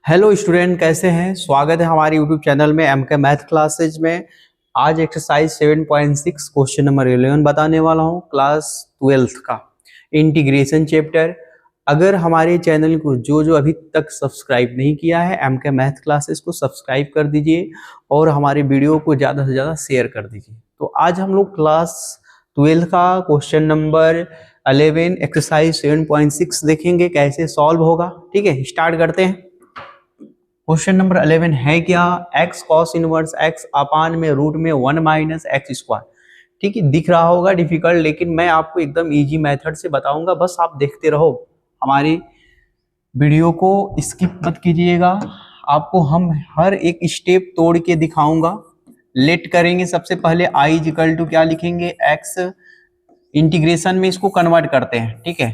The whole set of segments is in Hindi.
हेलो स्टूडेंट, कैसे हैं। स्वागत है हमारे यूट्यूब चैनल में एमके मैथ क्लासेज में। आज एक्सरसाइज 7.6 क्वेश्चन नंबर 11 बताने वाला हूं, क्लास 12th का इंटीग्रेशन चैप्टर। अगर हमारे चैनल को जो अभी तक सब्सक्राइब नहीं किया है, एमके मैथ क्लासेस को सब्सक्राइब कर दीजिए और हमारे वीडियो को ज़्यादा से ज़्यादा शेयर कर दीजिए। तो आज हम लोग क्लास 12 का क्वेश्चन नंबर 11 एक्सरसाइज 7.6 देखेंगे कैसे सॉल्व होगा। ठीक है, स्टार्ट करते हैं। क्वेश्चन नंबर 11 है क्या, x कॉस इनवर्स x अपान में रूट में 1 माइनस एक्स स्क्वायर। ठीक है, दिख रहा होगा डिफिकल्ट, लेकिन मैं आपको एकदम इजी मेथड से बताऊंगा, बस आप देखते रहो। हमारी वीडियो को स्किप मत कीजिएगा, आपको हम हर एक स्टेप तोड़ के दिखाऊंगा। लेट करेंगे, सबसे पहले i इक्वल टू क्या लिखेंगे, x इंटीग्रेशन में इसको कन्वर्ट करते हैं। ठीक है,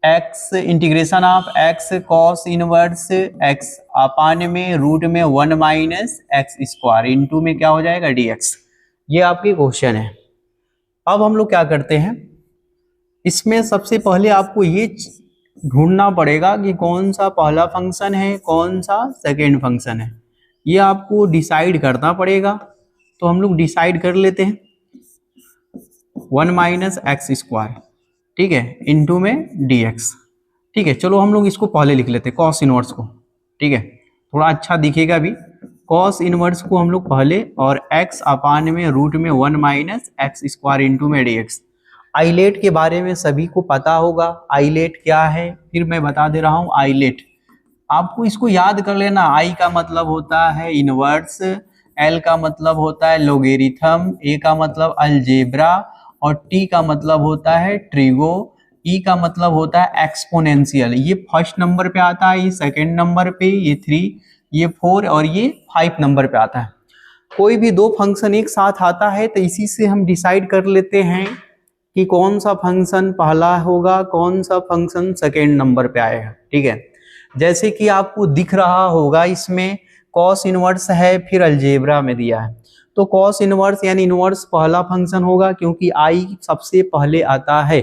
x integration of x cos inverse x अपान में रूट में 1 माइनस एक्स स्क्वायर इंटू में क्या हो जाएगा dx। ये आपकी क्वेश्चन है। अब हम लोग क्या करते हैं, इसमें सबसे पहले आपको ये ढूंढना पड़ेगा कि कौन सा पहला फंक्शन है, कौन सा सेकेंड फंक्शन है। ये आपको डिसाइड करना पड़ेगा। तो हम लोग डिसाइड कर लेते हैं 1 माइनस एक्स स्क्वायर, ठीक है, इंटू में dx। ठीक है, चलो हम लोग इसको पहले लिख लेते हैं कॉस इनवर्स को। ठीक है, थोड़ा अच्छा दिखेगा भी। कॉस इनवर्स को हम लोग पहले, और x अपान में रूट में 1 माइनस एक्स स्क्वायर इंटू में dx। आइलेट के बारे में सभी को पता होगा, आइलेट क्या है फिर मैं बता दे रहा हूँ। आइलेट आपको इसको याद कर लेना। आई का मतलब होता है इनवर्स, एल का मतलब होता है लोगेरिथम, ए का मतलब अलजेब्रा, और टी का मतलब होता है ट्रिगो, ई का मतलब होता है एक्सपोनेंशियल। ये फर्स्ट नंबर पे आता है, ये सेकंड नंबर पे, ये 3, ये 4 और ये 5 नंबर पे आता है। कोई भी दो फंक्शन एक साथ आता है तो इसी से हम डिसाइड कर लेते हैं कि कौन सा फंक्शन पहला होगा, कौन सा फंक्शन सेकेंड नंबर पे आएगा। ठीक है, जैसे कि आपको दिख रहा होगा इसमें कॉस इनवर्स है, फिर अलजेब्रा में दिया है। तो कॉस इनवर्स यानी इनवर्स पहला फंक्शन होगा क्योंकि आई सबसे पहले आता है,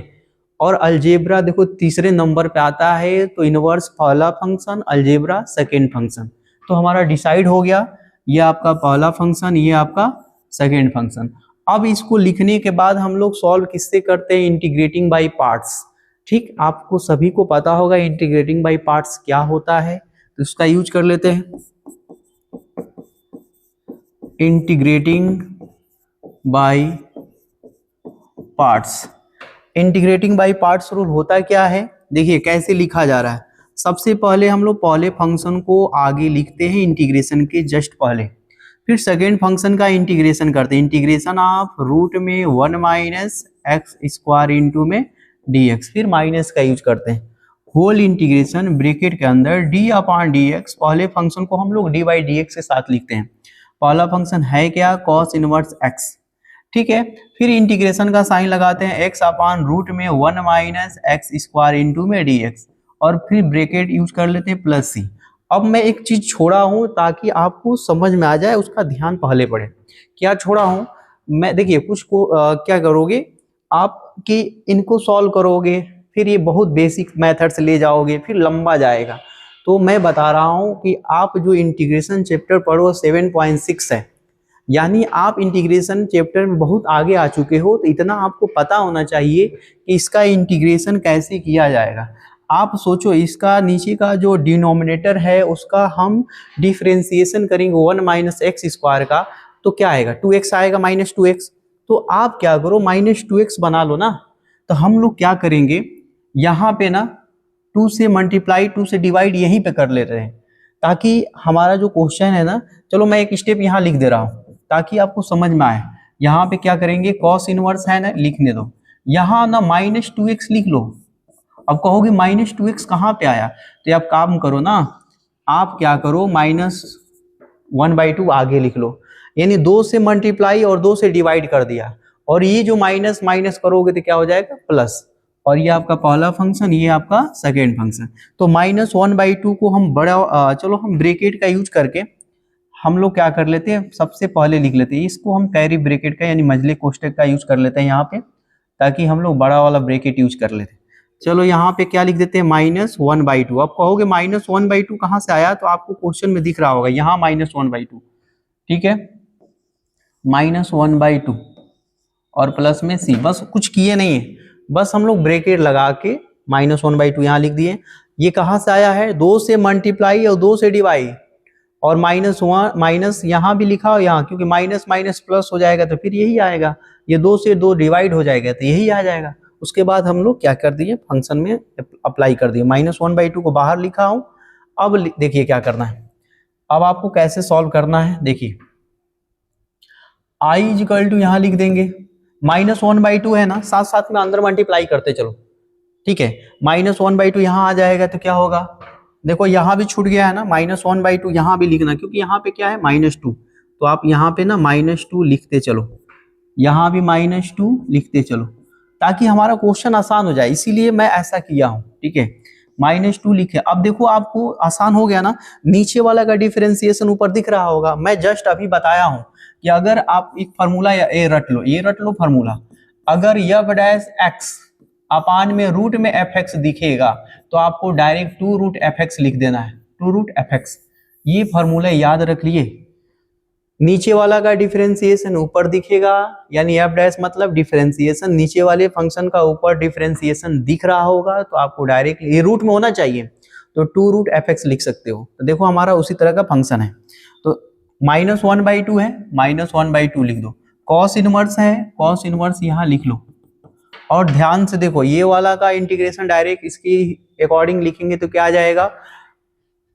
और अलजेब्रा देखो तीसरे नंबर पे आता है। तो इनवर्स पहला फंक्शन, अलजेब्रा सेकेंड फंक्शन। तो हमारा डिसाइड हो गया, ये आपका पहला फंक्शन, ये आपका सेकेंड फंक्शन। अब इसको लिखने के बाद हम लोग सॉल्व किससे करते हैं, इंटीग्रेटिंग बाय पार्ट्स। ठीक, आपको सभी को पता होगा इंटीग्रेटिंग बाय पार्ट्स क्या होता है, तो इसका यूज कर लेते हैं। Integrating by parts, integrating by parts rule होता क्या है, देखिए कैसे लिखा जा रहा है। सबसे पहले हम लोग पहले फंक्शन को आगे लिखते हैं इंटीग्रेशन के जस्ट पहले, फिर सेकेंड फंक्शन का इंटीग्रेशन करते हैं। इंटीग्रेशन ऑफ रूट में 1 माइनस एक्स स्क्वायर इंटू में dx, फिर माइनस का यूज करते हैं। होल इंटीग्रेशन ब्रैकेट के अंदर d अपॉन dx, पहले फंक्शन को हम लोग d बाई dx के साथ लिखते हैं। पहला फंक्शन है क्या, कॉस इनवर्स x। ठीक है, फिर इंटीग्रेशन का साइन लगाते हैं, x अपॉन रूट में 1 माइनस एक्स स्क्वायर इंटू में dx, और फिर ब्रैकेट यूज कर लेते हैं प्लस c। अब मैं एक चीज छोड़ा हूं ताकि आपको समझ में आ जाए, उसका ध्यान पहले पड़े। क्या छोड़ा हूं मैं, देखिए कुछ को क्या करोगे आप कि इनको सॉल्व करोगे, फिर ये बहुत बेसिक मेथड्स ले जाओगे, फिर लंबा जाएगा। तो मैं बता रहा हूं कि आप जो इंटीग्रेशन चैप्टर पढ़ो 7.6 है, यानी आप इंटीग्रेशन चैप्टर में बहुत आगे आ चुके हो, तो इतना आपको पता होना चाहिए कि इसका इंटीग्रेशन कैसे किया जाएगा। आप सोचो, इसका नीचे का जो डिनोमिनेटर है उसका हम डिफरेंशिएशन करेंगे 1 माइनस एक्स स्क्वायर का, तो क्या आएगा 2x आएगा, माइनस 2x। तो आप क्या करो, माइनस 2x बना लो ना। तो हम लोग क्या करेंगे, यहाँ पे ना 2 से मल्टीप्लाई, 2 से डिवाइड यहीं पे कर ले रहे हैं, ताकि हमारा जो क्वेश्चन है ना, चलो मैं एक स्टेप यहाँ लिख दे रहा हूँ ताकि आपको समझ में आए। यहाँ पे क्या करेंगे, कॉस इनवर्स है ना, लिखने दो। यहाँ ना माइनस 2x लिख लो। अब कहोगे माइनस 2x कहाँ पे आया, तो आप काम करो ना, आप क्या करो माइनस 1/2 आगे लिख लो, यानी 2 से मल्टीप्लाई और 2 से डिवाइड कर दिया, और ये जो माइनस माइनस करोगे तो क्या हो जाएगा प्लस, और ये आपका पहला फंक्शन, ये आपका सेकेंड फंक्शन। तो माइनस 1/2 को हम बड़ा चलो हम ब्रैकेट का यूज करके हम लोग क्या कर लेते हैं, सबसे पहले लिख लेते हैं इसको हम कैरी ब्रैकेट का यानी मजले कोष्टक का यूज कर लेते हैं यहाँ पे, ताकि हम लोग बड़ा वाला ब्रैकेट यूज कर लेते हैं। चलो यहाँ पे क्या लिख देते हैं, -1/2। अब कहोगे -1/2 कहाँ से आया, तो आपको क्वेश्चन में दिख रहा होगा यहाँ -1/2, ठीक है, -1/2 और प्लस में c। बस कुछ किए नहीं है, बस हम लोग ब्रैकेट लगा के -1/2 यहाँ लिख दिए। ये कहाँ से आया है, 2 से मल्टीप्लाई और 2 से डिवाइड, और -1 माइनस यहाँ भी लिखा हो यहाँ, क्योंकि माइनस माइनस प्लस हो जाएगा तो फिर यही आएगा, ये 2 से 2 डिवाइड हो जाएगा तो यही आ जाएगा। उसके बाद हम लोग क्या कर दिए, फंक्शन में अप्लाई कर दिए। -1/2 को बाहर लिखा हूँ। अब देखिए क्या करना है, अब आपको कैसे सॉल्व करना है, देखिए i इक्वल टू यहाँ लिख देंगे, -1/2 है ना, साथ साथ में अंदर मल्टीप्लाई करते चलो, ठीक है। -1/2 यहाँ आ जाएगा तो क्या होगा, देखो यहाँ भी छूट गया है ना, -1/2 यहाँ भी लिखना, क्योंकि यहाँ पे क्या है -2, तो आप यहाँ पे ना -2 लिखते चलो, यहाँ भी -2 लिखते चलो, ताकि हमारा क्वेश्चन आसान हो जाए, इसीलिए मैं ऐसा किया हूँ, ठीक है। -2 लिखे। अब देखो आपको आसान हो गया ना, नीचे वाला का डिफरेंशिएशन ऊपर दिख रहा होगा। मैं जस्ट अभी बताया हूँ कि अगर आप एक फार्मूला या ये रट लो फार्मूला, अगर f' अपान में रूट में fx दिखेगा तो आपको डायरेक्ट 2√fx लिख देना है, 2√fx। ये फार्मूला याद रख लिए। नीचे वाला का डिफरेंशिएशन ऊपर दिखेगा, यानी f' मतलब डिफरेंशिएशन, नीचे वाले फंक्शन का ऊपर डिफरेंशिएशन दिख रहा होगा तो आपको डायरेक्ट ये रूट में होना चाहिए, तो 2√fx लिख सकते हो। तो देखो हमारा उसी तरह का फंक्शन है, तो -1/2 है, -1/2 लिख दो। कॉस इनवर्स है, कॉस इनवर्स यहाँ लिख लो। और ध्यान से देखो, ये वाला का इंटीग्रेशन डायरेक्ट इसकी अकॉर्डिंग लिखेंगे तो क्या आ जाएगा,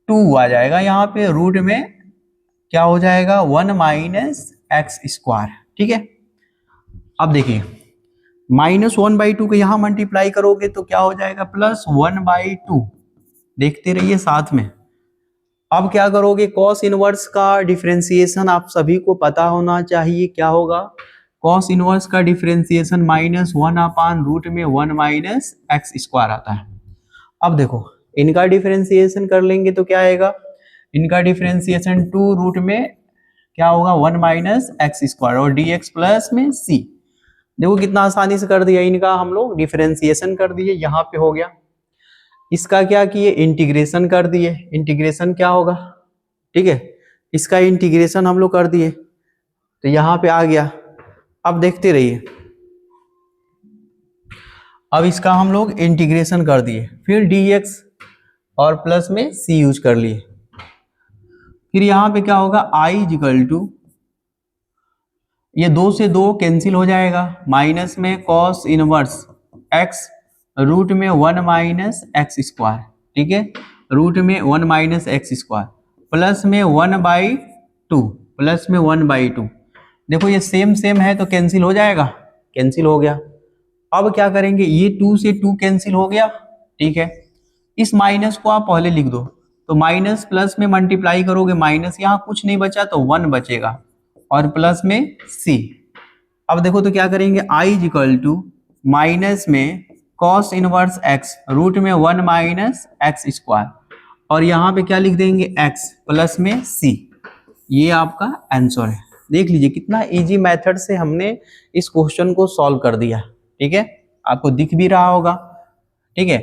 2 आ जाएगा। यहाँ पे रूट में क्या हो जाएगा, 1 - x², ठीक है। अब देखिए -1/2 को यहाँ मल्टीप्लाई करोगे तो क्या हो जाएगा, +1/2। देखते रहिए साथ में। अब क्या करोगे, कॉस इनवर्स का डिफरेंशिएशन आप सभी को पता होना चाहिए, क्या होगा, कॉस इनवर्स का डिफरेंशिएशन -1/√1 -x² आता है। अब देखो इनका डिफरेंशिएशन कर लेंगे तो क्या आएगा, इनका डिफरेंशिएशन 2 में क्या होगा, 1 - x² और dx प्लस में c। देखो कितना आसानी से कर दिया, इनका हम लोग डिफरेंशिएशन कर दिए, यहाँ पे हो गया। इसका क्या किए, इंटीग्रेशन कर दिए, इंटीग्रेशन क्या होगा, ठीक है, इसका इंटीग्रेशन हम लोग कर दिए तो यहाँ पे आ गया। अब देखते रहिए, अब इसका हम लोग इंटीग्रेशन कर दिए, फिर dx और प्लस में c यूज कर लिए। फिर यहाँ पे क्या होगा, i इक्वल टू, ये 2 से 2 कैंसिल हो जाएगा, माइनस में कॉस इनवर्स x रूट में 1 - x², ठीक है, रूट में 1 - x² प्लस में 1/2, प्लस में 1/2। देखो ये सेम सेम है तो कैंसिल हो जाएगा, कैंसिल हो गया। अब क्या करेंगे, ये 2 से 2 कैंसिल हो गया, ठीक है। इस माइनस को आप पहले लिख दो, तो माइनस प्लस में मल्टीप्लाई करोगे, माइनस यहाँ कुछ नहीं बचा तो 1 बचेगा, और प्लस में c। अब देखो तो क्या करेंगे, i इक्वल टू माइनस में कॉस इनवर्स x रूट में 1 - x², और यहाँ पे क्या लिख देंगे, x प्लस में c। ये आपका आंसर है। देख लीजिए कितना इजी मेथड से हमने इस क्वेश्चन को सॉल्व कर दिया, ठीक है, आपको दिख भी रहा होगा, ठीक है।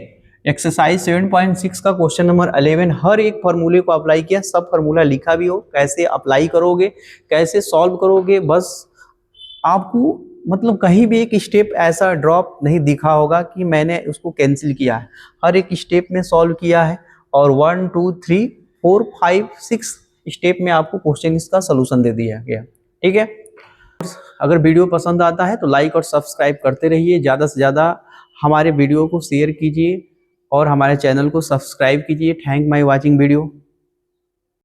एक्सरसाइज 7.6 का क्वेश्चन नंबर 11, हर एक फार्मूले को अप्लाई किया, सब फार्मूला लिखा भी हो, कैसे अप्लाई करोगे, कैसे सॉल्व करोगे, बस आपको मतलब कहीं भी एक स्टेप ऐसा ड्रॉप नहीं दिखा होगा कि मैंने उसको कैंसिल किया है, हर एक स्टेप में सॉल्व किया है, और 1 2 3 4 5 6 स्टेप में आपको क्वेश्चन इसका सोल्यूशन दे दिया गया, ठीक है। अगर वीडियो पसंद आता है तो लाइक और सब्सक्राइब करते रहिए, ज़्यादा से ज़्यादा हमारे वीडियो को शेयर कीजिए और हमारे चैनल को सब्सक्राइब कीजिए। Thank my watching video.